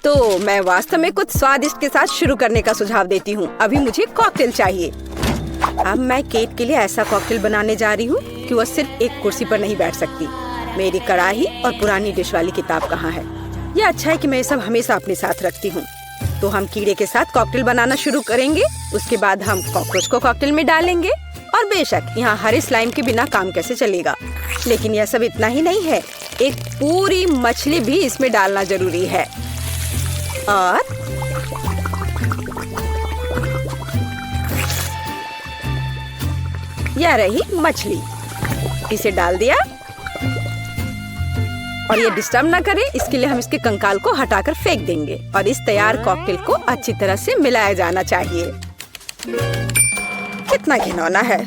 तो मैं वास्तव में कुछ स्वादिष्ट के साथ शुरू करने का सुझाव देती हूँ। अभी मुझे कॉकटेल चाहिए। अब मैं केट के लिए ऐसा कॉकटेल बनाने जा रही हूँ कि वह सिर्फ एक कुर्सी पर नहीं बैठ सकती। मेरी कढ़ाई और पुरानी डिश वाली किताब कहाँ है? यह अच्छा है कि मैं ये सब हमेशा अपने साथ रखती हूँ। तो हम कीड़े के साथ कॉकटेल बनाना शुरू करेंगे। उसके बाद हम कॉकरोच को कॉकटेल में डालेंगे। और बेशक यहाँ हरे स्लाइम के बिना काम कैसे चलेगा। लेकिन यह सब इतना ही नहीं है, एक पूरी मछली भी इसमें डालना जरूरी है। और यह रही मछली, इसे डाल दिया। और ये डिस्टर्ब ना करे, इसके लिए हम इसके कंकाल को हटाकर फेंक देंगे। और इस तैयार कॉकटेल को अच्छी तरह से मिलाया जाना चाहिए। कितना घिनौना है।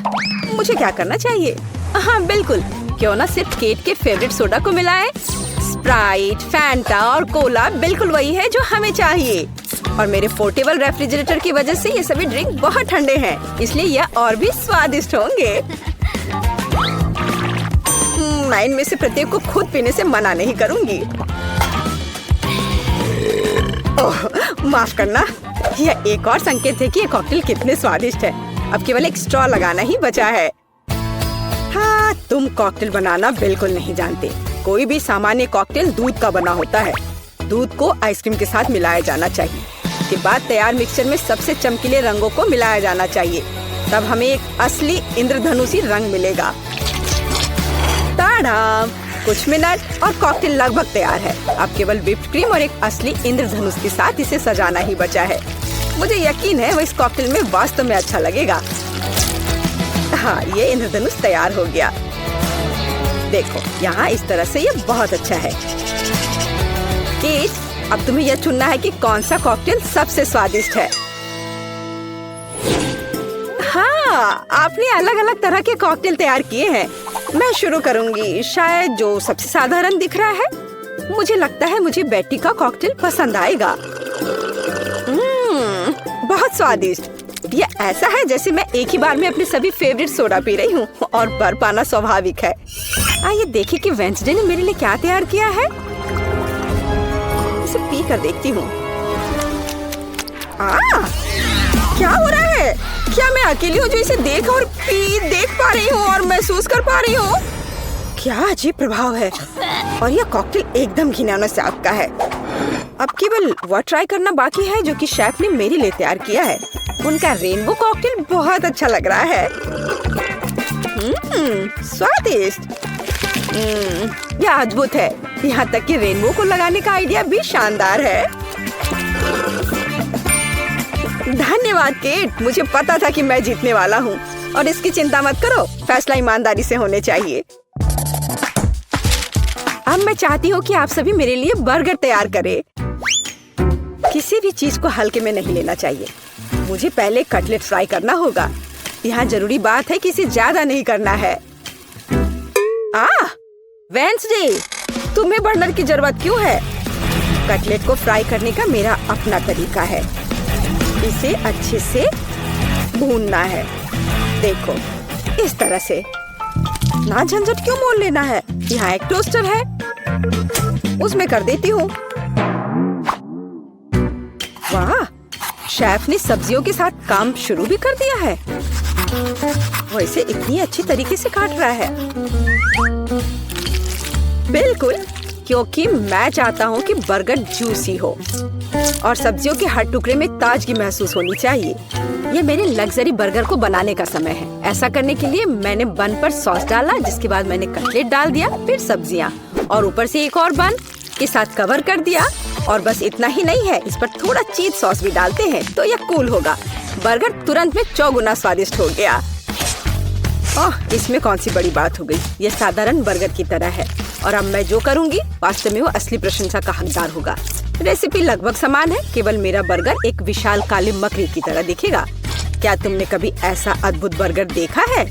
मुझे क्या करना चाहिए? हाँ बिल्कुल, क्यों ना सिर्फ केट के फेवरेट सोडा को मिलाएं। स्प्राइट, फैंटा और कोला बिल्कुल वही है जो हमें चाहिए। और मेरे पोर्टेबल रेफ्रिजरेटर की वजह से ये सभी ड्रिंक बहुत ठंडे हैं, इसलिए यह और भी स्वादिष्ट होंगे। मैं इनमें से प्रत्येक को खुद पीने से मना नहीं करूंगी। ओह, माफ करना। यह एक और संकेत है कि ये कॉकटेल कितने स्वादिष्ट है। अब केवल एक स्ट्रॉ लगाना ही बचा है। हाँ, तुम कॉकटेल बनाना बिल्कुल नहीं जानते। कोई भी सामान्य कॉकटेल दूध का बना होता है। दूध को आइसक्रीम के साथ मिलाया जाना चाहिए। इसके बाद तैयार मिक्सचर में सबसे चमकीले रंगों को मिलाया जाना चाहिए। तब हमें एक असली इंद्रधनुषी रंग मिलेगा। ताड़ा! कुछ मिनट और कॉकटेल लगभग तैयार है। अब केवल व्हिप्ड क्रीम और एक असली इंद्रधनुष के साथ इसे सजाना ही बचा है। मुझे यकीन है वह इस कॉकटेल में वास्तव में अच्छा लगेगा। हाँ, ये इंद्रधनुष तैयार हो गया। देखो, यहाँ इस तरह से ये बहुत अच्छा है। केट, अब तुम्हें यह चुनना है कि कौन सा कॉकटेल सबसे स्वादिष्ट है। हाँ, आपने अलग अलग तरह के कॉकटेल तैयार किए हैं। मैं शुरू करूंगी, शायद जो सबसे साधारण दिख रहा है। मुझे लगता है मुझे बेटी का कॉकटेल पसंद आएगा। बहुत स्वादिष्ट। यह ऐसा है जैसे मैं एक ही बार में अपने सभी फेवरेट सोडा पी रही हूँ। और बर्फ पाना स्वाभाविक है। आइए देखें कि वेंसडे ने मेरे लिए क्या तैयार किया है। इसे पी कर देखती हूँ। क्या हो रहा है? क्या मैं अकेली हूँ जो इसे देख पा रही हूँ और महसूस कर पा रही हूँ? क्या अजीब प्रभाव है। और यह कॉकटेल एकदम घिनौना स्वाद का है। अब केवल वह ट्राई करना बाकी है जो कि शेफ ने मेरे लिए तैयार किया है। उनका रेनबो कॉकटेल बहुत अच्छा लग रहा है। स्वादिष्ट। यह अद्भुत है। यहाँ तक कि रेनबो को लगाने का आइडिया भी शानदार है। धन्यवाद केट, मुझे पता था कि मैं जीतने वाला हूँ। और इसकी चिंता मत करो, फैसला ईमानदारी से होने चाहिए। अब मैं चाहती हूँ कि आप सभी मेरे लिए बर्गर तैयार करें। किसी भी चीज को हल्के में नहीं लेना चाहिए। मुझे पहले कटलेट फ्राई करना होगा। यहाँ जरूरी बात है कि इसे ज्यादा नहीं करना है। वेंसडे, तुम्हें बर्नर की जरूरत क्यों है? कटलेट को फ्राई करने का मेरा अपना तरीका है। इसे अच्छे से भूनना है। देखो, इस तरह से। ना झंझट क्यों मोल लेना है? यहाँ एक टोस्टर है, उसमें कर देती हूँ। वाह, शेफ ने सब्जियों के साथ काम शुरू भी कर दिया है। वो इसे इतनी अच्छी तरीके से काट रहा है। बिल्कुल, क्योंकि मैं चाहता हूँ कि बर्गर जूसी हो और सब्जियों के हर टुकड़े में ताजगी महसूस होनी चाहिए। ये मेरे लग्जरी बर्गर को बनाने का समय है। ऐसा करने के लिए मैंने बन पर सॉस डाला, जिसके बाद मैंने कटलेट डाल दिया, फिर सब्जियाँ और ऊपर से एक और बन के साथ कवर कर दिया। और बस इतना ही नहीं है, इस पर थोड़ा चीज सॉस भी डालते हैं तो यह कूल होगा। बर्गर तुरंत में 4 गुना स्वादिष्ट हो गया। ओह, इसमें कौन सी बड़ी बात हो गई। यह साधारण बर्गर की तरह है और अब मैं जो करूंगी वास्तव में वो असली प्रशंसा का हकदार होगा। रेसिपी लगभग समान है, केवल मेरा बर्गर एक विशाल काली मकड़ी की तरह दिखेगा। क्या तुमने कभी ऐसा अद्भुत बर्गर देखा है?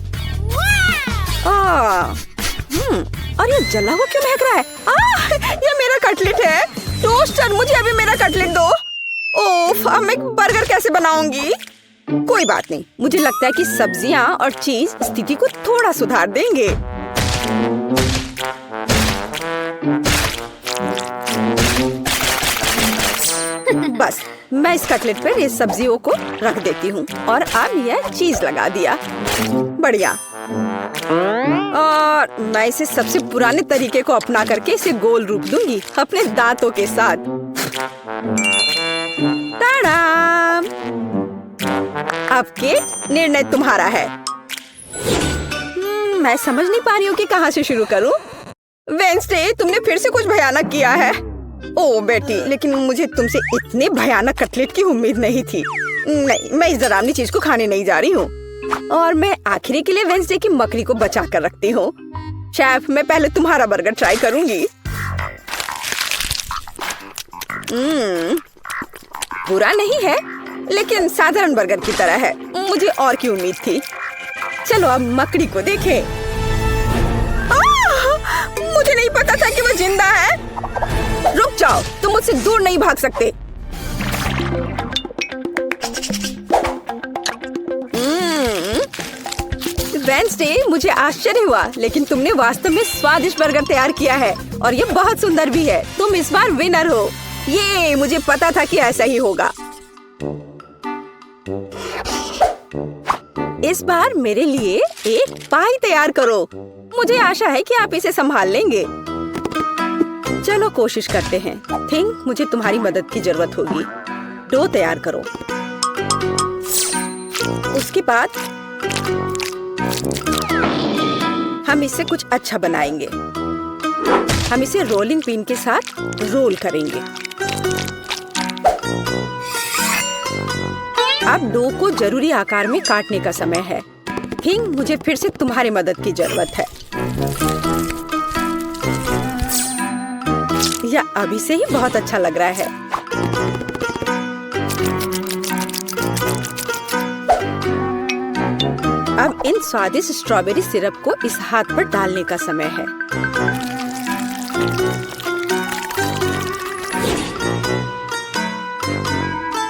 और ये जला हुआ क्यों महक रहा है? ये मेरा कटलेट है। टोस्टर, मुझे अभी मेरा कटलेट दो। ओफ, अब मैं बर्गर कैसे बनाऊंगी? कोई बात नहीं, मुझे लगता है कि सब्जियां और चीज स्थिति को थोड़ा सुधार देंगे। बस मैं इस कटलेट पर इस सब्जियों को रख देती हूँ और अब यह चीज लगा दिया। बढ़िया। और मैं इसे सबसे पुराने तरीके को अपना करके इसे गोल रूप दूंगी अपने दांतों के साथ। टाडाम! अब के निर्णय तुम्हारा है। मैं समझ नहीं पा रही हूँ कि कहाँ से शुरू करूँ। वेंसडे, तुमने फिर से कुछ भयानक किया है। ओ बेटी, लेकिन मुझे तुमसे इतने भयानक कटलेट की उम्मीद नहीं थी। नहीं, मैं इस डरावनी चीज को खाने नहीं जा रही हूँ और मैं आखिरी के लिए वेंसडे की मकड़ी को बचा कर रखती हूँ। शेफ, मैं पहले तुम्हारा बर्गर ट्राई करूंगी। बुरा नहीं है, लेकिन साधारण बर्गर की तरह है। मुझे और की उम्मीद थी। चलो अब मकड़ी को देखें। मुझे नहीं पता था कि वो जिंदा है। रुक जाओ, तुम मुझसे दूर नहीं भाग सकते। वेंसडे, मुझे आश्चर्य हुआ, लेकिन तुमने वास्तव में स्वादिष्ट बर्गर तैयार किया है और ये बहुत सुंदर भी है। तुम इस बार विनर हो। ये मुझे पता था कि ऐसा ही होगा। इस बार मेरे लिए एक पाई तैयार करो। मुझे आशा है कि आप इसे संभाल लेंगे। चलो कोशिश करते हैं। थिंक मुझे तुम्हारी मदद की जरूरत होगी। डो तैयार करो। उसके बाद हम इससे कुछ अच्छा बनाएंगे। हम इसे रोलिंग पिन के साथ रोल करेंगे। अब डो को जरूरी आकार में काटने का समय है। थिंक मुझे फिर से तुम्हारी मदद की जरूरत है। यह अभी से ही बहुत अच्छा लग रहा है। अब इन स्वादिष्ट स्ट्रॉबेरी सिरप को इस हाथ पर डालने का समय है।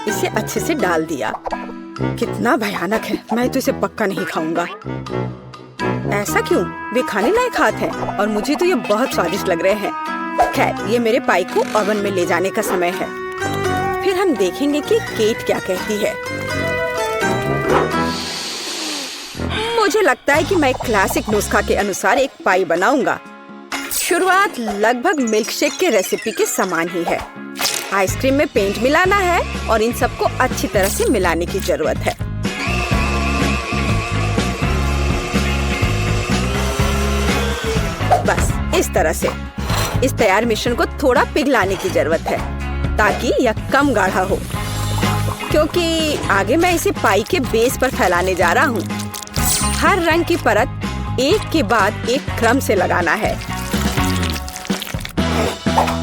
इसे अच्छे से डाल दिया। कितना भयानक है। मैं तो इसे पक्का नहीं खाऊंगा। ऐसा क्यों? वे खाने लायक हाथ हैं और मुझे तो ये बहुत स्वादिष्ट लग रहे हैं। खैर, ये मेरे पाई को ओवन में ले जाने का समय है। फिर हम देखेंगे कि केट क्या कहती है। मुझे लगता है कि मैं क्लासिक नुस्खा के अनुसार एक पाई बनाऊंगा। शुरुआत लगभग मिल्कशेक के रेसिपी के समान ही है। आइसक्रीम में पेंट मिलाना है और इन सबको अच्छी तरह से मिलाने की जरूरत है। बस इस तरह से। इस तैयार मिश्रण को थोड़ा पिघलाने की जरूरत है ताकि यह कम गाढ़ा हो, क्योंकि आगे मैं इसे पाई के बेस पर फैलाने जा रहा हूँ। हर रंग की परत एक के बाद एक क्रम से लगाना है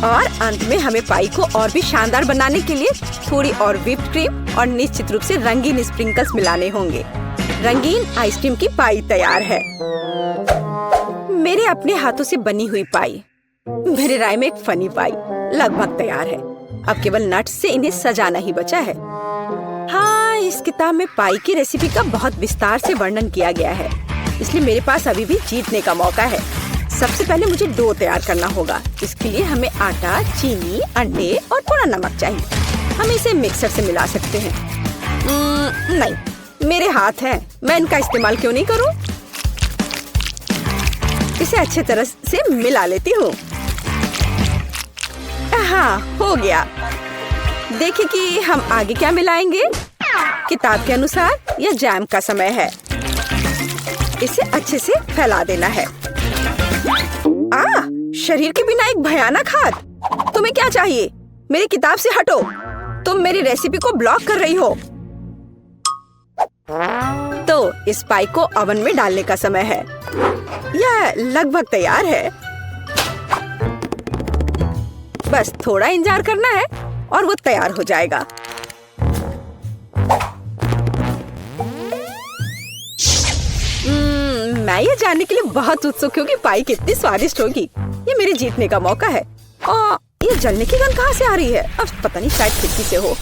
और अंत में हमें पाई को और भी शानदार बनाने के लिए थोड़ी और व्हिप्ड क्रीम और निश्चित रूप से रंगीन स्प्रिंकल्स मिलाने होंगे। रंगीन आइसक्रीम की पाई तैयार है। मेरे अपने हाथों से बनी हुई पाई, मेरे राय में एक फनी पाई लगभग तैयार है। अब केवल नट्स से इन्हें सजाना ही बचा है। हाँ, इस किताब में पाई की रेसिपी का बहुत विस्तार से वर्णन किया गया है, इसलिए मेरे पास अभी भी जीतने का मौका है। सबसे पहले मुझे डो तैयार करना होगा। इसके लिए हमें आटा, चीनी, अंडे और थोड़ा नमक चाहिए। हम इसे मिक्सर से मिला सकते हैं। नहीं, मेरे हाथ हैं, मैं इनका इस्तेमाल क्यों नहीं करूं? इसे अच्छी तरह से मिला लेती हूँ। हाँ, हो गया। देखिए कि हम आगे क्या मिलाएंगे। किताब के अनुसार यह जैम का समय है। इसे अच्छे से फैला देना है। शरीर के बिना एक भयानक हाथ। तुम्हें क्या चाहिए? मेरी किताब से हटो। तुम मेरी रेसिपी को ब्लॉक कर रही हो। तो इस पाई को ओवन में डालने का समय है। यह लगभग तैयार है। बस थोड़ा इंतजार करना है और वो तैयार हो जाएगा। मैं ये जानने के लिए बहुत उत्सुक हूँ कि पाई कितनी स्वादिष्ट होगी। ये मेरे जीतने का मौका है। और ये जलने की गंध कहाँ से आ रही है? अब पता नहीं, शायद खिड़की से हो।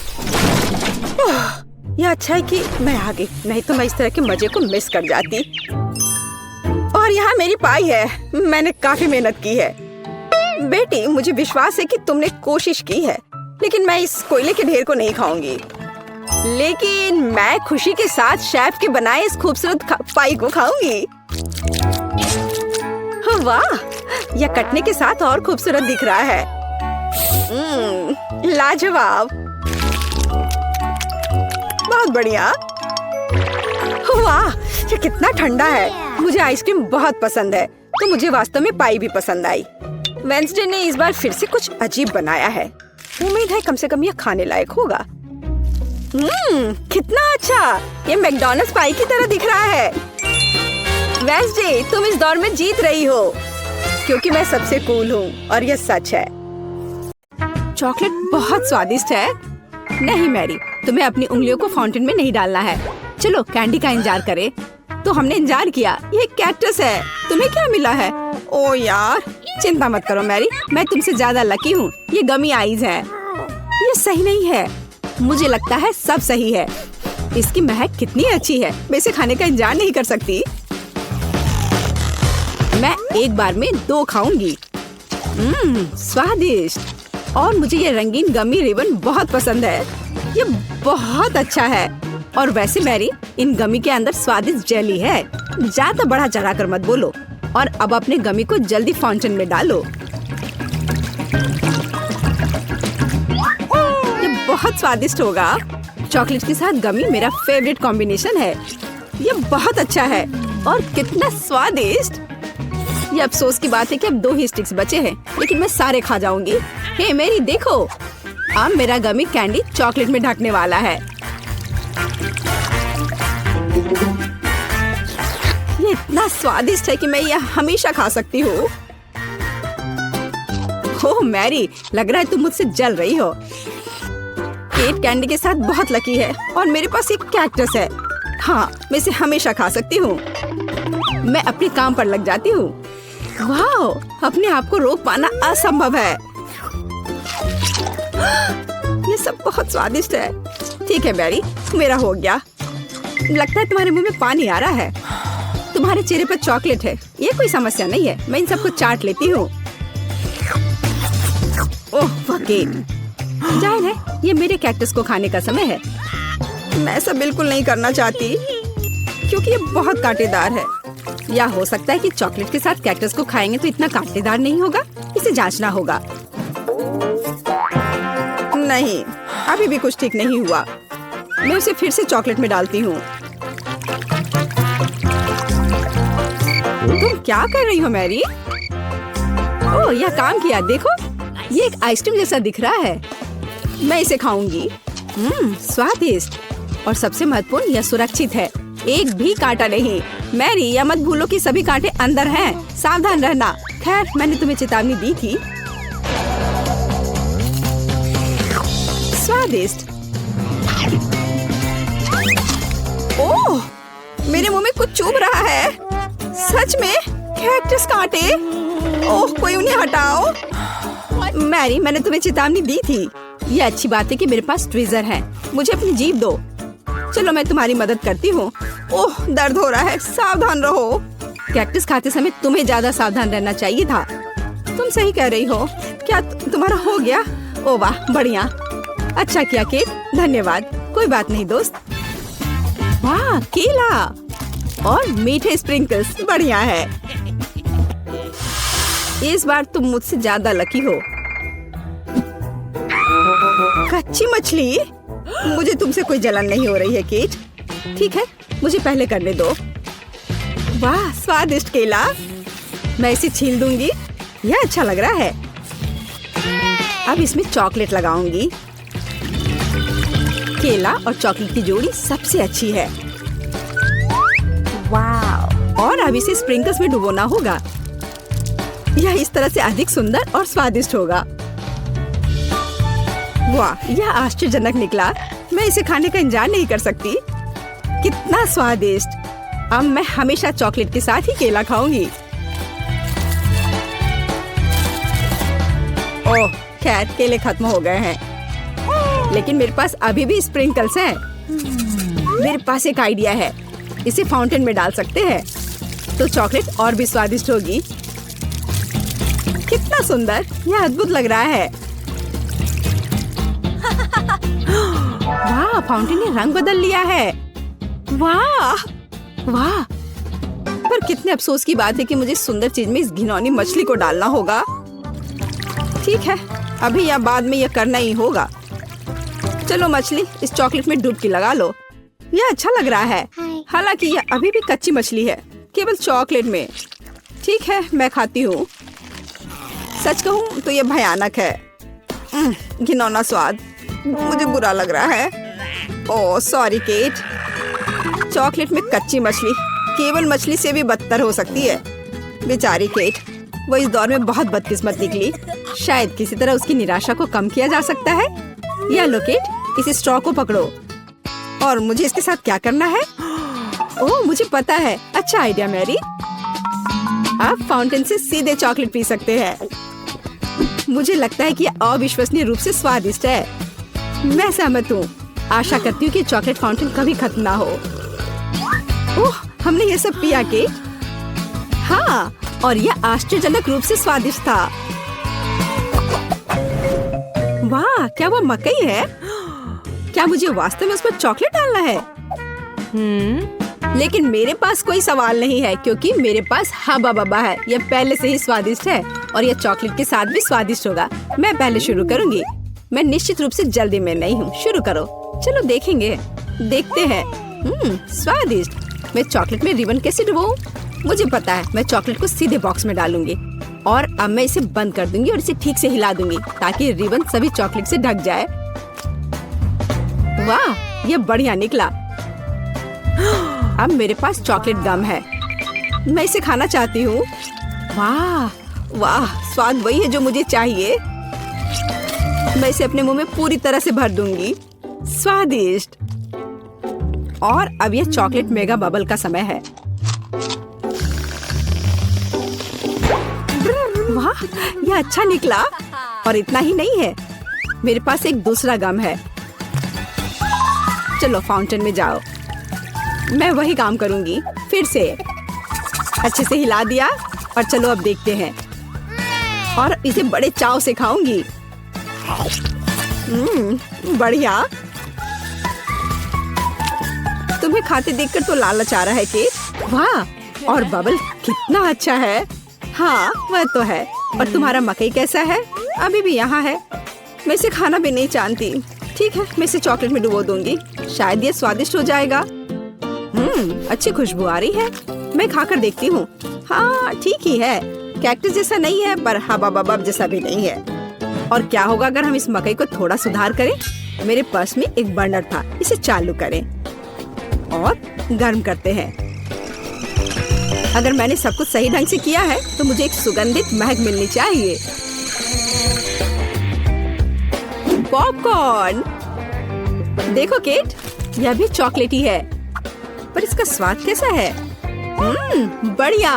यह अच्छा है कि मैं आ गई, नहीं तो मैं इस तरह के मजे को मिस कर जाती। और यहाँ मेरी पाई है। मैंने काफी मेहनत की है। बेटी, मुझे विश्वास है कि तुमने कोशिश की है। लेकिन मैं इस कोयले के ढेर को नहीं खाऊंगी। लेकिन मैं खुशी के साथ शेफ के बनाए इस खूबसूरत पाई को खाऊंगी। वाह, यह कटने के साथ और खूबसूरत दिख रहा है। लाजवाब, बहुत बढ़िया। वाह, ये कितना ठंडा है। मुझे आइसक्रीम बहुत पसंद है, तो मुझे वास्तव में पाई भी पसंद आई। वेंसडे ने इस बार फिर से कुछ अजीब बनाया है। उम्मीद है कम से कम यह खाने लायक होगा। कितना अच्छा, ये मैकडॉनल्ड्स पाई की तरह दिख रहा है। वेंसडे, तुम इस दौर में जीत रही हो, क्योंकि मैं सबसे कूल हूँ और यह सच है। चॉकलेट बहुत स्वादिष्ट है। नहीं मैरी, तुम्हें अपनी उंगलियों को फाउंटेन में नहीं डालना है। चलो कैंडी का इंतजार करें। तो हमने इंतजार किया। ये कैक्टस है। तुम्हें क्या मिला है? ओ यार, चिंता मत करो मैरी, मैं तुमसे ज्यादा लकी हूँ। ये गमी आइज है। ये सही नहीं है। मुझे लगता है सब सही है। इसकी महक कितनी अच्छी है। मैं इसे खाने का इंतजार नहीं कर सकती। मैं एक बार में 2 खाऊंगी। स्वादिष्ट। और मुझे ये रंगीन गमी रिबन बहुत पसंद है। ये बहुत अच्छा है। और वैसे मैरी, इन गमी के अंदर स्वादिष्ट जेली है। ज्यादा बढ़ा चढ़ा कर मत बोलो। और अब अपने गमी को जल्दी फाउंटेन में डालो। ये बहुत स्वादिष्ट होगा। चॉकलेट के साथ गमी मेरा फेवरेट कॉम्बिनेशन है। ये बहुत अच्छा है और कितना स्वादिष्ट। ये अफसोस की बात है कि अब 2 ही स्टिक्स बचे हैं, लेकिन मैं सारे खा जाऊंगी। हे मेरी देखो, अब मेरा गमी कैंडी चॉकलेट में ढकने वाला है। ये इतना स्वादिष्ट है कि मैं यह हमेशा खा सकती हूँ। ओह मैरी, लग रहा है तुम मुझसे जल रही हो। केट कैंडी के साथ बहुत लकी है और मेरे पास एक कैक्टस है। हाँ, मैं इसे हमेशा खा सकती हूँ। मैं अपने काम पर लग जाती हूँ। वाह, अपने आप को रोक पाना असंभव है। ये सब बहुत स्वादिष्ट है। ठीक है मैरी, मेरा हो गया। लगता है तुम्हारे मुंह में पानी आ रहा है। तुम्हारे चेहरे पर चॉकलेट है, ये कोई समस्या नहीं है। मैं इन सबको चाट लेती हूँ। ओह वकील, जाहिर है ये मेरे कैक्टस को खाने का समय है। मैं ऐसा बिल्कुल नहीं करना चाहती, क्योंकि ये बहुत कांटेदार है। या हो सकता है कि चॉकलेट के साथ कैक्टस को खाएंगे तो इतना कांटेदार नहीं होगा। इसे जांचना होगा। नहीं, अभी भी कुछ ठीक नहीं हुआ। मैं उसे फिर से चॉकलेट में डालती हूँ। तुम क्या कर रही हो मैरी? ओह, यह काम किया। देखो, ये एक आइसक्रीम जैसा दिख रहा है। मैं इसे खाऊंगी। स्वादिष्ट। और सबसे महत्वपूर्ण, यह सुरक्षित है। एक भी कांटा नहीं। मैरी, यह मत भूलो कि सभी कांटे अंदर हैं। सावधान रहना। खैर, मैंने तुम्हें चेतावनी दी थी। स्वादिष्ट। ओह, मेरे मुंह में कुछ चुभ रहा है। सच में कैक्टस कांटे। ओह, कोई उन्हें हटाओ। मैरी, मैंने तुम्हें चेतावनी दी थी। ये अच्छी बात है कि मेरे पास ट्विज़र है। मुझे अपनी जीभ दो। चलो, मैं तुम्हारी मदद करती हूँ। ओह, दर्द हो रहा है। सावधान रहो। कैक्टस खाते समय तुम्हें ज्यादा सावधान रहना चाहिए था। तुम सही कह रही हो। क्या तुम्हारा हो गया? ओह वाह, बढ़िया। अच्छा किया केट, धन्यवाद। कोई बात नहीं दोस्त। वाह, केला और मीठे स्प्रिंकल्स, बढ़िया है। इस बार तुम मुझसे ज्यादा लकी हो। कच्ची मछली? मुझे तुमसे कोई जलन नहीं हो रही है केट। ठीक है, मुझे पहले करने दो। वाह, स्वादिष्ट केला। मैं इसे छील दूंगी। यह अच्छा लग रहा है। अब इसमें चॉकलेट लगाऊंगी। केला और चॉकलेट की जोड़ी सबसे अच्छी है। वाह, और अब इसे स्प्रिंकल्स में डुबोना होगा। यह इस तरह से अधिक सुंदर और स्वादिष्ट होगा। वाह, यह आश्चर्यजनक निकला। मैं इसे खाने का इंतजार नहीं कर सकती। कितना स्वादिष्ट। अब मैं हमेशा चॉकलेट के साथ ही केला खाऊंगी। ओह, खैर केले खत्म हो गए हैं, लेकिन मेरे पास अभी भी स्प्रिंकल्स हैं। मेरे पास एक आइडिया है। इसे फाउंटेन में डाल सकते हैं, तो चॉकलेट और भी स्वादिष्ट होगी। कितना सुंदर, यह अद्भुत लग रहा है। वाह, फाउंटेन ने रंग बदल लिया है। वाह वाह, पर कितने अफसोस की बात है कि मुझे सुंदर चीज में इस घिनौनी मछली को डालना होगा। ठीक है, अभी या बाद में यह करना ही होगा। चलो मछली, इस चॉकलेट में डुबकी लगा लो। यह अच्छा लग रहा है, हालांकि यह अभी भी कच्ची मछली है, केवल चॉकलेट में। ठीक है, मैं खाती हूँ। सच कहूँ तो यह भयानक है। घिनौना स्वाद, मुझे बुरा लग रहा है। Oh sorry cat. चॉकलेट में कच्ची मछली केवल मछली से भी बदतर हो सकती है। बेचारी केट, वो इस दौर में बहुत बदकिस्मत निकली। शायद किसी तरह उसकी निराशा को कम किया जा सकता है। या लो केट, इस स्ट्रॉ को पकड़ो। और मुझे इसके साथ क्या करना है? ओह मुझे पता है, अच्छा आइडिया मैरी। आप फाउंटेन से सीधे चॉकलेट पी सकते हैं। मुझे लगता है कि यह अविश्वसनीय रूप से स्वादिष्ट है। मैं सहमत हूँ। आशा करती हूँ कि चॉकलेट फाउंटेन कभी खत्म ना हो। ओह, हमने ये सब पिया के? हाँ, और यह आश्चर्यजनक रूप से स्वादिष्ट था। वाह, क्या वो मकई है? क्या मुझे वास्तव में उस पर चॉकलेट डालना है? लेकिन मेरे पास कोई सवाल नहीं है, क्योंकि मेरे पास हब्बा बब्बा है। यह पहले से ही स्वादिष्ट है और यह चॉकलेट के साथ भी स्वादिष्ट होगा। मैं पहले शुरू करूंगी। मैं निश्चित रूप से जल्दी में नहीं हूँ। शुरू करो। चलो देखेंगे, देखते हैं। स्वादिष्ट। मैं चॉकलेट में रिबन कैसे डुबाऊं? मुझे पता है, मैं चॉकलेट को सीधे बॉक्स में डालूंगी और अब मैं इसे बंद कर दूंगी और इसे ठीक से हिला दूंगी ताकि रिबन सभी चॉकलेट से ढक जाए। वाह, यह बढ़िया निकला। अब मेरे पास चॉकलेट गम है। मैं इसे खाना चाहती हूँ। वाह वाह, स्वाद वही है जो मुझे चाहिए। मैं इसे अपने मुंह में पूरी तरह से भर दूंगी। स्वादिष्ट। और अब यह चॉकलेट मेगा बबल का समय है। वाह, यह अच्छा निकला। और इतना ही नहीं है, मेरे पास एक दूसरा गम है। चलो फाउंटेन में जाओ। मैं वही काम करूंगी फिर से। अच्छे से हिला दिया और चलो अब देखते हैं। और इसे बड़े चाव से खाऊंगी। बढ़िया। तुम्हें खाते देखकर तो लालच आ रहा है केट। वाह, और बबल कितना अच्छा है। हाँ वह तो है। और तुम्हारा मकई कैसा है? अभी भी यहाँ है। मैं इसे खाना भी नहीं जानती। ठीक है, मैं इसे चॉकलेट में डुबो दूंगी। शायद ये स्वादिष्ट हो जाएगा। अच्छी खुशबू आ रही है। मैं खाकर देखती हूँ। हाँ ठीक ही है। कैक्टस जैसा नहीं है, पर हबा बबब जैसा भी नहीं है। और क्या होगा अगर हम इस मकई को थोड़ा सुधार करें? मेरे पर्स में एक बर्नर था, इसे चालू करें और गर्म करते हैं। अगर मैंने सब कुछ सही ढंग से किया है तो मुझे एक सुगंधित महक मिलनी चाहिए। पॉपकॉर्न। देखो केट, यह भी चॉकलेटी है, पर इसका स्वाद कैसा है? बढ़िया।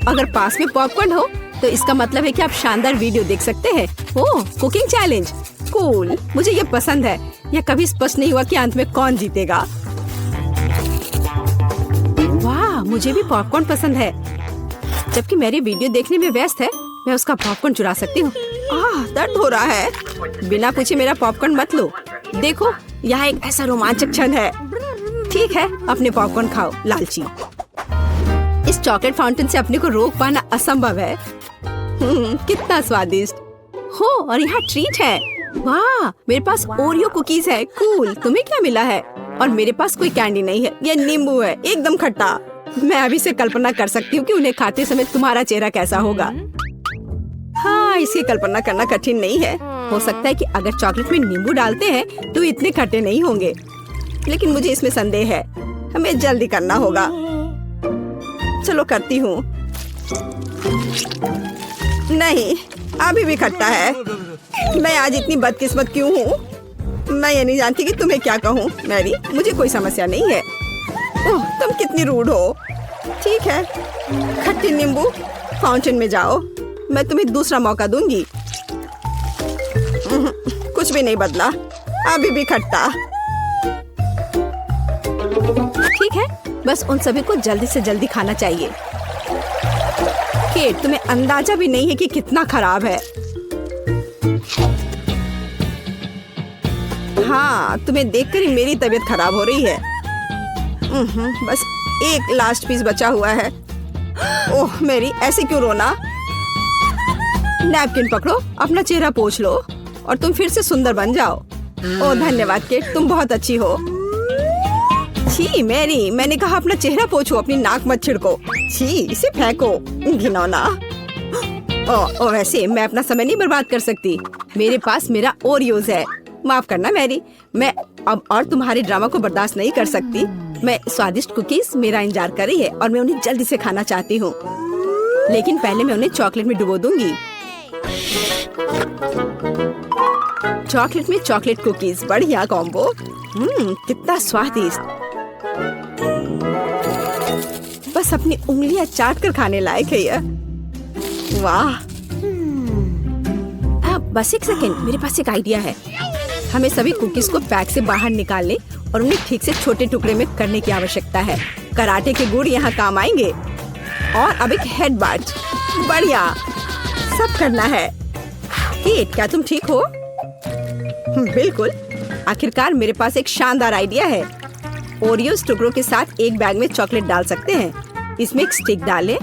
अगर पास में पॉपकॉर्न हो तो इसका मतलब है कि आप शानदार वीडियो देख सकते हैं। ओह, कुकिंग चैलेंज, कूल। मुझे ये पसंद है। यह कभी स्पष्ट नहीं हुआ कि अंत में कौन जीतेगा। वाह, मुझे भी पॉपकॉर्न पसंद है। जबकि मेरी वीडियो देखने में व्यस्त है, मैं उसका पॉपकॉर्न चुरा सकती हूँ। दर्द हो रहा है। बिना पूछे मेरा पॉपकॉर्न मत लो। देखो, यहाँ एक ऐसा रोमांचक क्षण है। ठीक है, अपने पॉपकॉर्न खाओ लालची। इस चॉकलेट फाउंटेन से अपने को रोक पाना असंभव है। कितना स्वादिष्ट हो। और यहाँ ट्रीट है। वाह, मेरे पास ओरियो कुकीज है। कूल। तुम्हें क्या मिला है? और मेरे पास कोई कैंडी नहीं है। ये नींबू है, एकदम खट्टा। मैं अभी से कल्पना कर सकती हूँ कि उन्हें खाते समय तुम्हारा चेहरा कैसा होगा। हाँ, इसकी कल्पना करना कठिन नहीं है। हो सकता है कि अगर चॉकलेट में नींबू डालते हैं तो इतने खट्टे नहीं होंगे, लेकिन मुझे इसमें संदेह है। हमें जल्दी करना होगा। चलो करती हूँ। नहीं, अभी भी खट्टा है। मैं आज इतनी बदकिस्मत क्यों हूँ? मैं ये नहीं जानती कि तुम्हें क्या कहूँ। मैरी, मुझे कोई समस्या नहीं है। ओह, तुम कितनी रूड हो। ठीक है, खट्टी नींबू, फाउंटेन में जाओ। मैं तुम्हें दूसरा मौका दूंगी। कुछ भी नहीं बदला, अभी भी खट्टा। ठीक है, बस उन सभी को जल्दी से जल्दी खाना चाहिए। केट, तुम्हें अंदाजा भी नहीं है कि कितना खराब है। हाँ, तुम्हें देखकर ही मेरी तबीयत खराब हो रही है। बस एक लास्ट पीस बचा हुआ है। ओह मेरी, ऐसे क्यों रोना? नैपकिन पकड़ो, अपना चेहरा पोंछ लो और तुम फिर से सुंदर बन जाओ। ओह धन्यवाद केट, तुम बहुत अच्छी हो। छी मैरी, मैंने कहा अपना चेहरा पोंछो, अपनी नाक मत छिड़को। छी, इसे फेंको, घिनौना। ओ वैसे मैं अपना समय नहीं बर्बाद कर सकती। मेरे पास मेरा ओरियोज है। माफ करना मैरी, मैं अब और तुम्हारे ड्रामा को बर्दाश्त नहीं कर सकती। मैं स्वादिष्ट कुकीज मेरा इंतजार कर रही है और मैं उन्हें जल्दी से खाना चाहती हूँ। लेकिन पहले मैं उन्हें चॉकलेट में डुबो दूंगी। चॉकलेट में चॉकलेट कुकीज, बढ़िया कॉम्बो। कितना स्वादिष्ट। बस अपनी उंगलियां चाट कर खाने लायक है यह। वाह। बस एक सेकेंड, मेरे पास एक आइडिया है। हमें सभी कुकीज को पैक से बाहर निकालने और उन्हें ठीक से छोटे टुकड़े में करने की आवश्यकता है। कराटे के गुण यहाँ काम आएंगे। और अब एक हेड बाट, बढ़िया, सब करना है। केट, क्या तुम ठीक हो? बिल्कुल। आखिरकार मेरे पास एक शानदार आइडिया है। ओरियोस टुकड़ों के साथ एक बैग में चॉकलेट डाल सकते हैं। इसमें एक स्टिक डालें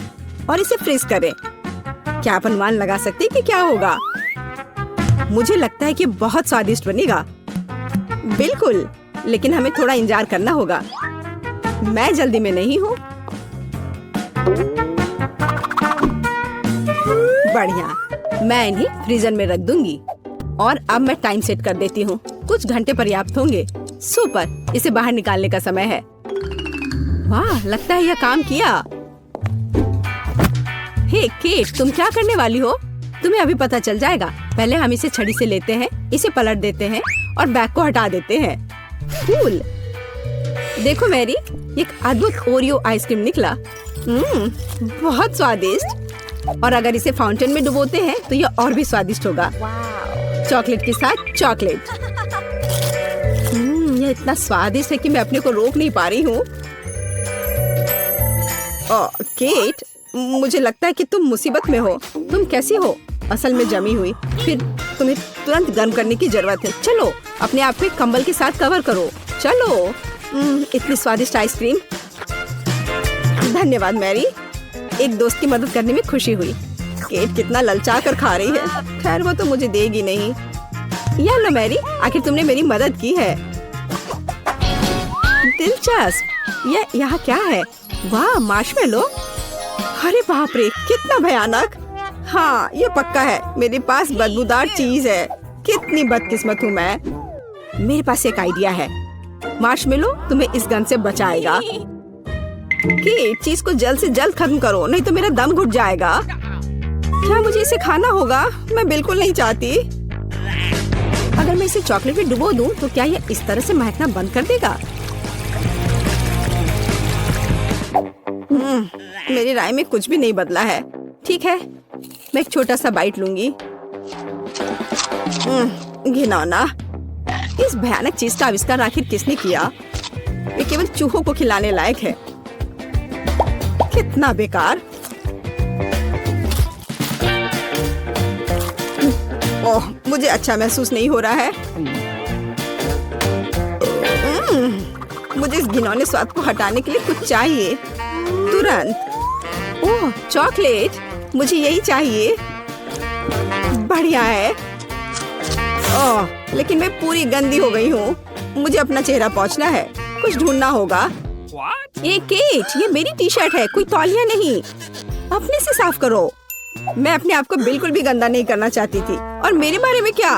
और इसे फ्रीज करें। क्या आप अनुमान लगा सकते हैं कि क्या होगा? मुझे लगता है कि बहुत स्वादिष्ट बनेगा। बिल्कुल, लेकिन हमें थोड़ा इंतजार करना होगा। मैं जल्दी में नहीं हूँ। बढ़िया, मैं इन्हें फ्रीजर में रख दूंगी। और अब मैं टाइम सेट कर देती हूँ। कुछ घंटे पर्याप्त होंगे। सुपर, इसे बाहर निकालने का समय है। वाह, लगता है यह काम किया। हे केट, तुम क्या करने वाली हो? तुम्हें अभी पता चल जाएगा। पहले हम इसे छड़ी से लेते हैं, इसे पलट देते हैं और बैग को हटा देते हैं। कूल। देखो मैरी, एक अद्भुत ओरियो आइसक्रीम निकला। बहुत स्वादिष्ट। और अगर इसे फाउंटेन में डुबोते हैं तो यह और भी स्वादिष्ट होगा। चॉकलेट के साथ चॉकलेट। यह इतना स्वादिष्ट है कि मैं अपने को रोक नहीं पा रही हूँ। केट, मुझे लगता है कि तुम मुसीबत में हो। तुम कैसी हो? असल में जमी हुई। फिर तुम्हें तुरंत गर्म करने की जरूरत है। चलो, अपने आप को कंबल के साथ कवर करो। चलो। इतनी स्वादिष्ट आइसक्रीम। धन्यवाद मैरी, एक दोस्त की मदद करने में खुशी हुई। केट कितना ललचा कर खा रही है। खैर, वो तो मुझे देगी नहीं। या लो मैरी, आखिर तुमने मेरी मदद की है। दिलचस्प। यह यहाँ क्या है? वाह, मार्शमेलो। अरे बाप रे, कितना भयानक। हाँ, ये पक्का है। मेरे पास बदबूदार चीज है। कितनी बदकिस्मत हूँ मैं। मेरे पास एक आइडिया है। मार्शमेलो तुम्हें इस गन से बचाएगा। कि चीज को जल्द से जल्द खत्म करो, नहीं तो मेरा दम घुट जाएगा। क्या मुझे इसे खाना होगा? मैं बिल्कुल नहीं चाहती। अगर मैं इसे चॉकलेट में डुबो दूं, तो क्या यह इस तरह से महकना बंद कर देगा? मेरी राय में कुछ भी नहीं बदला है। ठीक है, मैं एक छोटा सा बाइट लूंगी। घिनौना। इस भयानक चीज का आविष्कार आखिर किसने किया? ये केवल चूहों को खिलाने लायक है। कितना बेकार। ओह, मुझे अच्छा महसूस नहीं हो रहा है। मुझे इस घिनौने स्वाद को हटाने के लिए कुछ चाहिए, तुरंत। ओह, चॉकलेट, मुझे यही चाहिए। बढ़िया है। ओह, लेकिन मैं पूरी गंदी हो गई हूँ। मुझे अपना चेहरा पोंछना है। कुछ ढूंढना होगा। ये केट, ये मेरी टी शर्ट है, कोई तौलिया नहीं। अपने से साफ करो। मैं अपने आप को बिल्कुल भी गंदा नहीं करना चाहती थी। और मेरे बारे में क्या?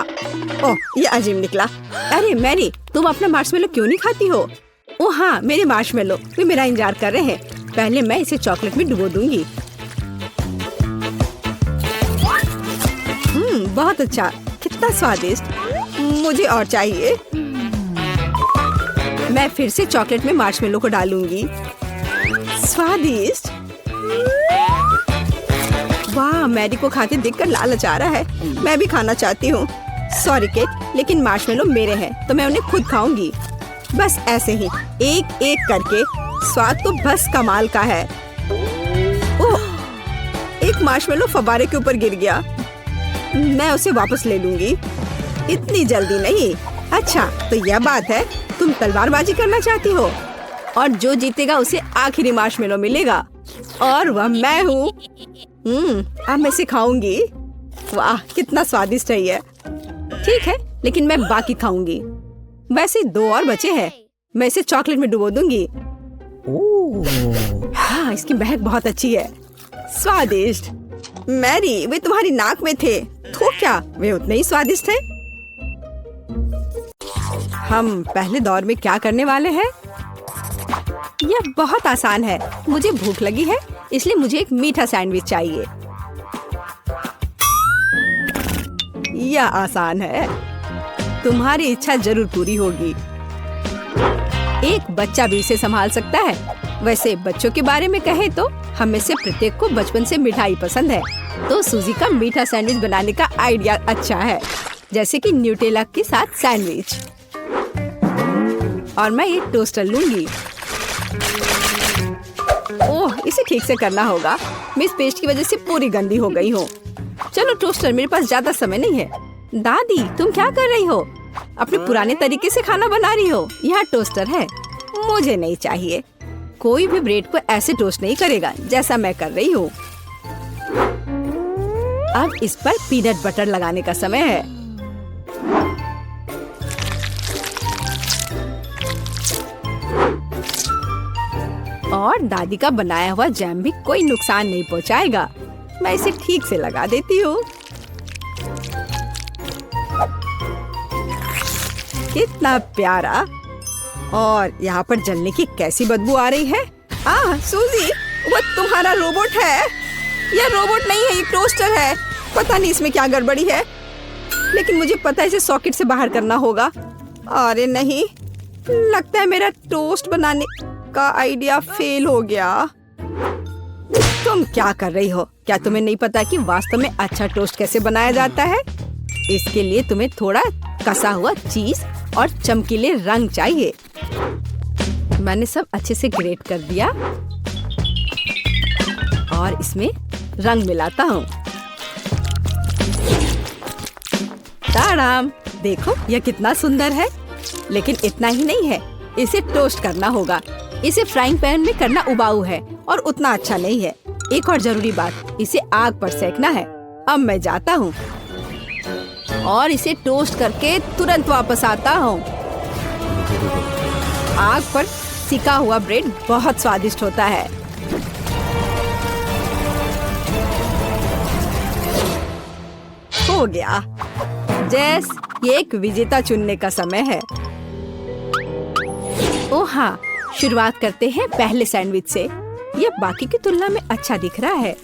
ओह, ये अजीब निकला। अरे मैरी, तुम अपना मार्शमेलो क्यों नहीं खाती हो? ओह हाँ, मेरे मार्शमेलो, वे मेरा इंतजार कर रहे हैं। पहले मैं इसे चॉकलेट में डुबो दूंगी। बहुत अच्छा, कितना स्वादिष्ट। मुझे और चाहिए। मैं फिर से चॉकलेट में मार्शमेलो को डालूंगी। स्वादिष्ट। वाह, मैरी को खाते देखकर लालच आ रहा है। मैं भी खाना चाहती हूँ। सॉरी केट, लेकिन मार्शमेलो मेरे हैं तो मैं उन्हें खुद खाऊंगी। बस ऐसे ही, एक एक करके। स्वाद तो बस कमाल का है। ओह, एक मार्शमेलो फव्वारे के ऊपर गिर गया। मैं उसे वापस ले लूंगी। इतनी जल्दी नहीं। अच्छा, तो यह बात है, तुम तलवारबाजी करना चाहती हो और जो जीतेगा उसे आखिरी मार्शमेलो मिलेगा और वह मैं हूँ। अब मैं सिखाऊंगी। वाह, कितना स्वादिष्ट है ये। ठीक है, लेकिन मैं बाकी खाऊंगी। वैसे 2 और बचे हैं। मैं इसे चॉकलेट में डुबो दूंगी। हाँ, इसकी महक बहुत अच्छी है। स्वादिष्ट। मैरी, वे तुम्हारी नाक में थे तो क्या वे उतने ही स्वादिष्ट है? हम पहले दौर में क्या करने वाले हैं? यह बहुत आसान है। मुझे भूख लगी है, इसलिए मुझे एक मीठा सैंडविच चाहिए। यह आसान है। तुम्हारी इच्छा जरूर पूरी होगी। एक बच्चा भी इसे संभाल सकता है। वैसे बच्चों के बारे में कहें तो हम में से प्रत्येक को बचपन से मिठाई पसंद है, तो सूजी का मीठा सैंडविच बनाने का आइडिया अच्छा है, जैसे कि न्यूटेला के साथ सैंडविच। और मैं ये टोस्टर लूंगी। ओह, इसे ठीक से करना होगा। मैं इस पेस्ट की वजह से पूरी गंदी हो गई हूँ। चलो टोस्टर, मेरे पास ज्यादा समय नहीं है। दादी, तुम क्या कर रही हो? अपने पुराने तरीके से खाना बना रही हो। यहाँ टोस्टर है। मुझे नहीं चाहिए। कोई भी ब्रेड को ऐसे टोस्ट नहीं करेगा जैसा मैं कर रही हूँ। अब इस पर पीनट बटर लगाने का समय है। और दादी का बनाया हुआ जैम भी कोई नुकसान नहीं पहुँचाएगा। मैं इसे ठीक से लगा देती हूँ। कितना प्यारा। और यहाँ पर जलने की कैसी बदबू आ रही है। सूजी, वो तुम्हारा रोबोट है। यह रोबोट नहीं है, ये टोस्टर है। पता नहीं इसमें क्या गड़बड़ी है, लेकिन मुझे पता है इसे सॉकेट से बाहर करना होगा। अरे नहीं, लगता है मेरा टोस्ट बनाने का आइडिया फेल हो गया। तुम क्या कर रही हो? क्या तुम्हें नहीं पता कि वास्तव में अच्छा टोस्ट कैसे बनाया जाता है? इसके लिए तुम्हें थोड़ा कसा हुआ चीज और चमकीले रंग चाहिए। मैंने सब अच्छे से ग्रेट कर दिया और इसमें रंग मिलाता हूँ। ताड़ाम, देखो यह कितना सुंदर है। लेकिन इतना ही नहीं है, इसे टोस्ट करना होगा। इसे फ्राइंग पैन में करना उबाऊ है और उतना अच्छा नहीं है। एक और जरूरी बात, इसे आग पर सेकना है। अब मैं जाता हूँ और इसे टोस्ट करके तुरंत वापस आता हूँ। आग पर सिका हुआ ब्रेड बहुत स्वादिष्ट होता है। हो गया। जेस, ये एक विजेता चुनने का समय है। ओह हाँ, शुरुआत करते हैं पहले सैंडविच से। यह बाकी की तुलना में अच्छा दिख रहा है।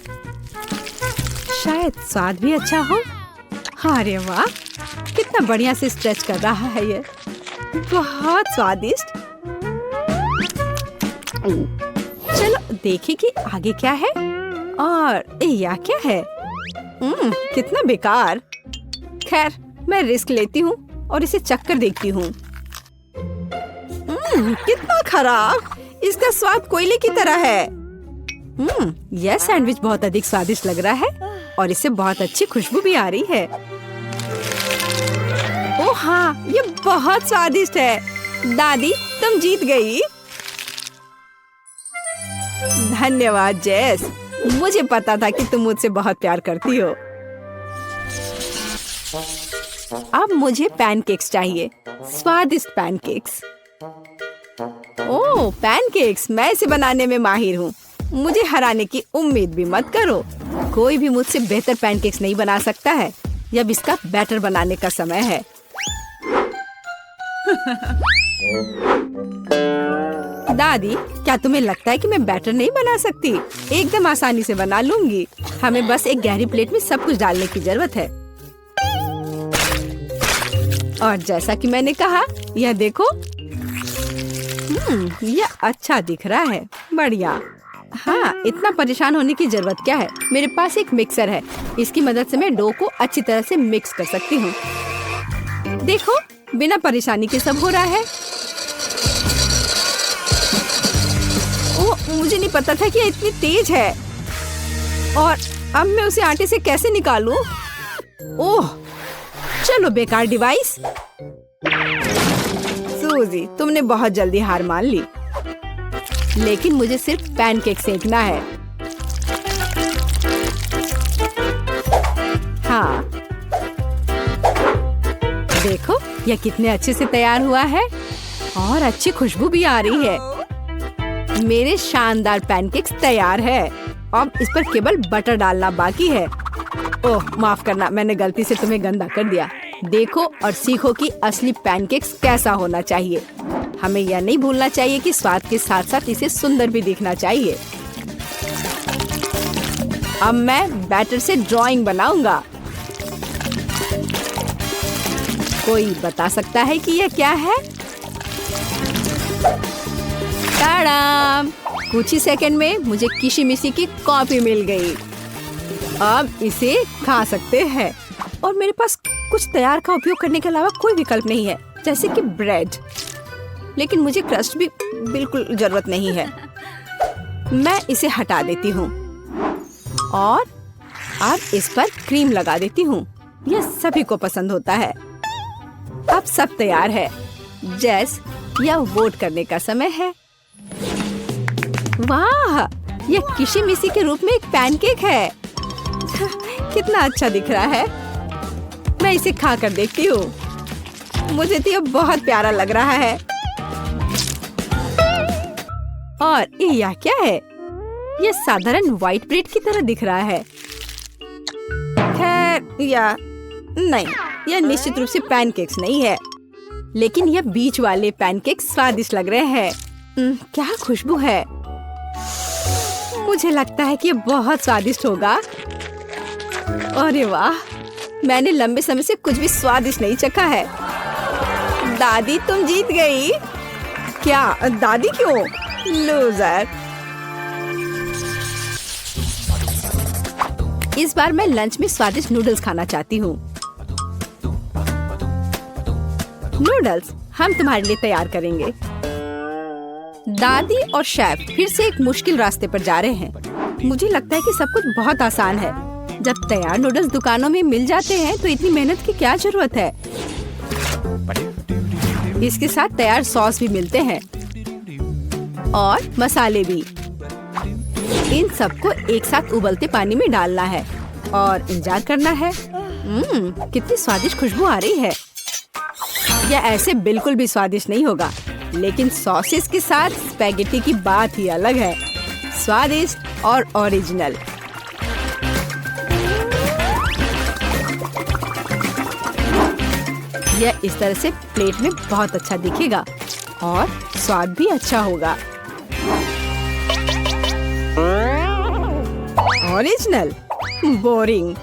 शायद स्वाद भी अच्छा हो। अरे वाह, कितना बढ़िया से स्ट्रेच कर रहा है ये। बहुत स्वादिष्ट। चलो देखें कि आगे क्या है। और यह क्या है? कितना बेकार। खैर, मैं रिस्क लेती हूँ और इसे चक्कर देखती हूँ। कितना खराब। इसका स्वाद कोयले की तरह है। यह सैंडविच बहुत अधिक स्वादिष्ट लग रहा है और इससे बहुत अच्छी खुशबू भी आ रही है। ओह हाँ, ये बहुत स्वादिष्ट है। दादी, तुम जीत गई। धन्यवाद जेस। मुझे पता था कि तुम मुझसे बहुत प्यार करती हो। अब मुझे पैनकेक्स चाहिए। स्वादिष्ट पैनकेक्स। ओह, पैनकेक्स, मैं इसे बनाने में माहिर हूँ। मुझे हराने की उम्मीद भी मत करो। कोई भी मुझसे बेहतर पैनकेक्स नहीं बना सकता है। अब इसका बैटर बनाने का समय है। दादी, क्या तुम्हें लगता है कि मैं बैटर नहीं बना सकती? एकदम आसानी से बना लूंगी। हमें बस एक गहरी प्लेट में सब कुछ डालने की जरूरत है। और जैसा कि मैंने कहा, यह देखो। यह अच्छा दिख रहा है। बढ़िया। हाँ, इतना परेशान होने की जरूरत क्या है? मेरे पास एक मिक्सर है। इसकी मदद से मैं डो को अच्छी तरह से मिक्स कर सकती हूँ। देखो, बिना परेशानी के सब हो रहा है। ओह, मुझे नहीं पता था कि यह इतनी तेज है। और अब मैं उसे आटे से कैसे निकालूं? ओह, चलो बेकार डिवाइस। सूजी, तुमने बहुत जल्दी हार मान ली। लेकिन मुझे सिर्फ पैनकेक सेकना है। हाँ, देखो यह कितने अच्छे से तैयार हुआ है और अच्छी खुशबू भी आ रही है। मेरे शानदार पैनकेक्स तैयार है। अब इस पर केवल बटर डालना बाकी है। ओह, माफ करना, मैंने गलती से तुम्हें गंदा कर दिया। देखो और सीखो कि असली पैनकेक्स कैसा होना चाहिए। हमें यह नहीं भूलना चाहिए कि स्वाद के साथ साथ इसे सुंदर भी दिखना चाहिए। अब मैं बैटर से ड्राइंग बनाऊंगा। कोई बता सकता है कि यह क्या है? टाडाम! कुछ ही सेकंड में मुझे किशमिशी की कॉफी मिल गई। अब इसे खा सकते हैं। और मेरे पास कुछ तैयार का उपयोग करने के अलावा कोई विकल्प नहीं है, जैसे कि ब्रेड। लेकिन मुझे क्रस्ट भी बिल्कुल जरूरत नहीं है। मैं इसे हटा देती हूँ और अब इस पर क्रीम लगा देती हूँ। यह सभी को पसंद होता है। अब सब तैयार है। जैस, यह वोट करने का समय है। वाह, यह किशमिशी के रूप में एक पैनकेक है। कितना अच्छा दिख रहा है। मैं इसे खा कर देखती हूँ। मुझे तो यह बहुत प्यारा लग रहा है। और यह क्या है? यह साधारण व्हाइट ब्रेड की तरह दिख रहा है। खैर, या नहीं, यह निश्चित रूप से पैनकेक्स नहीं है। लेकिन यह बीच वाले पैनकेक्स स्वादिष्ट लग रहे हैं। क्या खुशबू है। मुझे लगता है कि यह बहुत स्वादिष्ट होगा। अरे वाह, मैंने लंबे समय से कुछ भी स्वादिष्ट नहीं चखा है। दादी, तुम जीत गई। क्या दादी? क्यों? लूजर। इस बार मैं लंच में स्वादिष्ट नूडल्स खाना चाहती हूँ। नूडल्स हम तुम्हारे लिए तैयार करेंगे। दादी और शेफ फिर से एक मुश्किल रास्ते पर जा रहे हैं। मुझे लगता है कि सब कुछ बहुत आसान है। जब तैयार नूडल्स दुकानों में मिल जाते हैं तो इतनी मेहनत की क्या जरूरत है। इसके साथ तैयार सॉस भी मिलते हैं और मसाले भी। इन सबको एक साथ उबलते पानी में डालना है और इंतजार करना है। कितनी स्वादिष्ट खुशबू आ रही है। यह ऐसे बिल्कुल भी स्वादिष्ट नहीं होगा, लेकिन सॉसेस के साथ स्पैगेटी की बात ही अलग है। स्वादिष्ट और ओरिजिनल। यह इस तरह से प्लेट में बहुत अच्छा दिखेगा और स्वाद भी अच्छा होगा। ओरिजिनल? बोरिंग।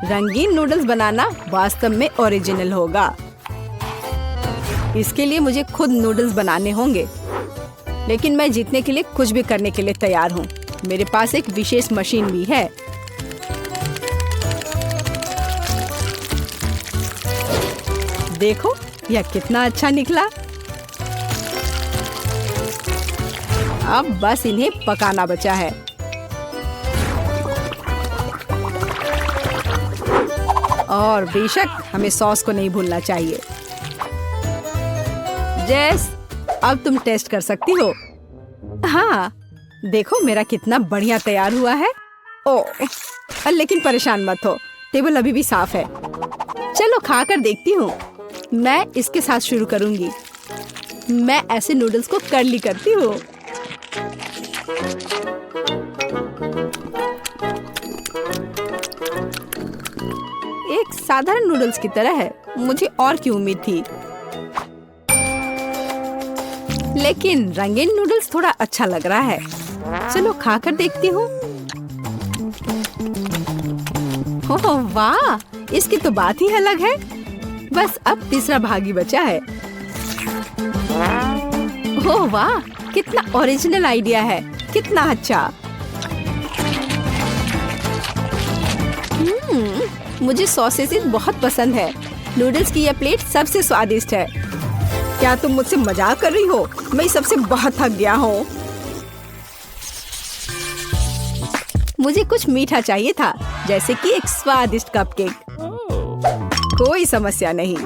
रंगीन नूडल्स बनाना वास्तव में ओरिजिनल होगा। इसके लिए मुझे खुद नूडल्स बनाने होंगे। लेकिन मैं जीतने के लिए कुछ भी करने के लिए तैयार हूँ। मेरे पास एक विशेष मशीन भी है। देखो, यह कितना अच्छा निकला। अब बस इन्हें पकाना बचा है। और बेशक हमें सॉस को नहीं भूलना चाहिए। जेस, अब तुम टेस्ट कर सकती हो। हाँ, देखो मेरा कितना बढ़िया तैयार हुआ है। ओह, लेकिन परेशान मत हो, टेबल अभी भी साफ है। चलो खा कर देखती हूँ। मैं इसके साथ शुरू करूंगी। मैं ऐसे नूडल्स को कर्ली करती हूँ। एक साधारण नूडल्स की तरह है। मुझे और की उम्मीद थी। लेकिन रंगीन नूडल्स थोड़ा अच्छा लग रहा है। चलो खा कर देखती हूँ। ओह वाह, इसकी तो बात ही अलग है। बस अब तीसरा भाग ही बचा है। ओह वाह, कितना ओरिजिनल आइडिया है। कितना अच्छा। मुझे सॉसेस बहुत पसंद है। नूडल्स की यह प्लेट सबसे स्वादिष्ट है। क्या तुम मुझसे मजाक कर रही हो? मैं सबसे बहुत थक गया हूँ। मुझे कुछ मीठा चाहिए था, जैसे कि एक स्वादिष्ट कपकेक। कोई समस्या नहीं,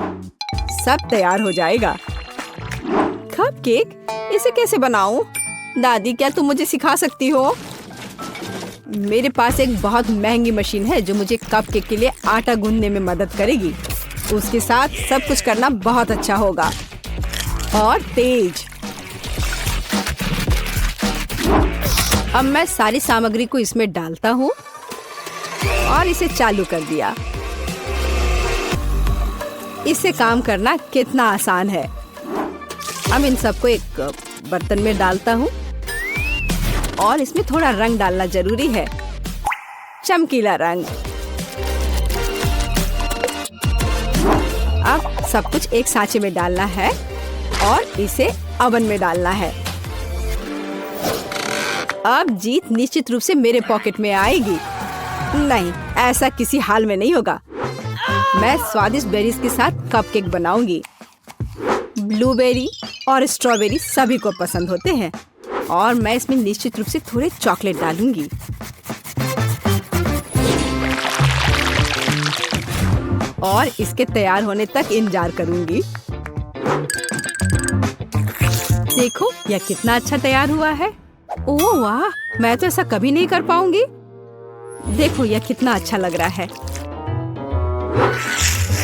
सब तैयार हो जाएगा। कपकेक, इसे कैसे बनाऊं? दादी, क्या तुम मुझे सिखा सकती हो? मेरे पास एक बहुत महंगी मशीन है जो मुझे कपकेक के लिए आटा गूंदने में मदद करेगी। उसके साथ सब कुछ करना बहुत अच्छा होगा और तेज। अब मैं सारी सामग्री को इसमें डालता हूँ और इसे चालू कर दिया। इससे काम करना कितना आसान है। अब इन सबको एक बर्तन में डालता हूँ और इसमें थोड़ा रंग डालना जरूरी है, चमकीला रंग। अब सब कुछ एक सांचे में डालना है और इसे ओवन में डालना है। अब जीत निश्चित रूप से मेरे पॉकेट में आएगी। नहीं, ऐसा किसी हाल में नहीं होगा। मैं स्वादिष्ट बेरीज के साथ कपकेक बनाऊंगी। ब्लूबेरी और स्ट्रॉबेरी सभी को पसंद होते हैं और मैं इसमें निश्चित रूप से थोड़े चॉकलेट डालूंगी। और इसके तैयार होने तक इंतजार करूंगी। देखो यह कितना अच्छा तैयार हुआ है। ओह वाह, मैं तो ऐसा कभी नहीं कर पाऊंगी। देखो यह कितना अच्छा लग रहा है।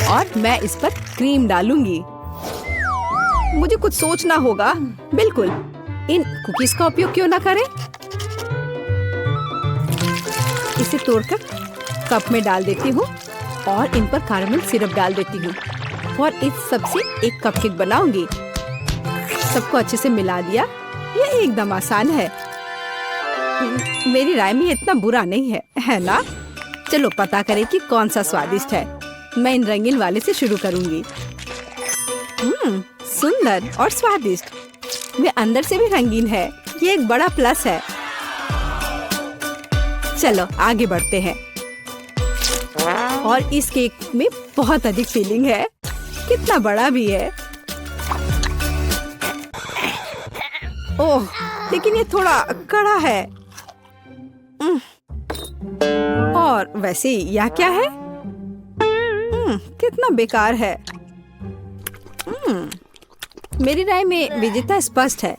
और मैं इस पर क्रीम डालूंगी। मुझे कुछ सोचना होगा। बिल्कुल, इन कुकीज का उपयोग क्यों ना करें। इसे तोड़कर कप में डाल देती हूँ और इन पर कैरेमल सिरप डाल देती हूँ और इस सब से एक कपकेक बनाऊंगी। सबको अच्छे से मिला दिया। यह एकदम आसान है। मेरी राय में इतना बुरा नहीं है, है ना? चलो पता करें कि कौन सा स्वादिष्ट है। मैं इन रंगीन वाले से शुरू करूंगी। सुंदर और स्वादिष्ट। वे अंदर से भी रंगीन है। ये एक बड़ा प्लस है। चलो आगे बढ़ते हैं। और इस केक में बहुत अधिक फिलिंग है। कितना बड़ा भी है। ओह, लेकिन ये थोड़ा कड़ा है। और वैसे यह क्या है? कितना बेकार है। मेरी राय में विजेता स्पष्ट है।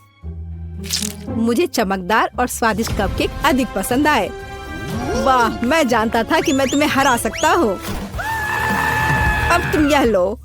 मुझे चमकदार और स्वादिष्ट कपकेक अधिक पसंद आए। वाह, मैं जानता था कि मैं तुम्हें हरा सकता हूँ। अब तुम यह लो।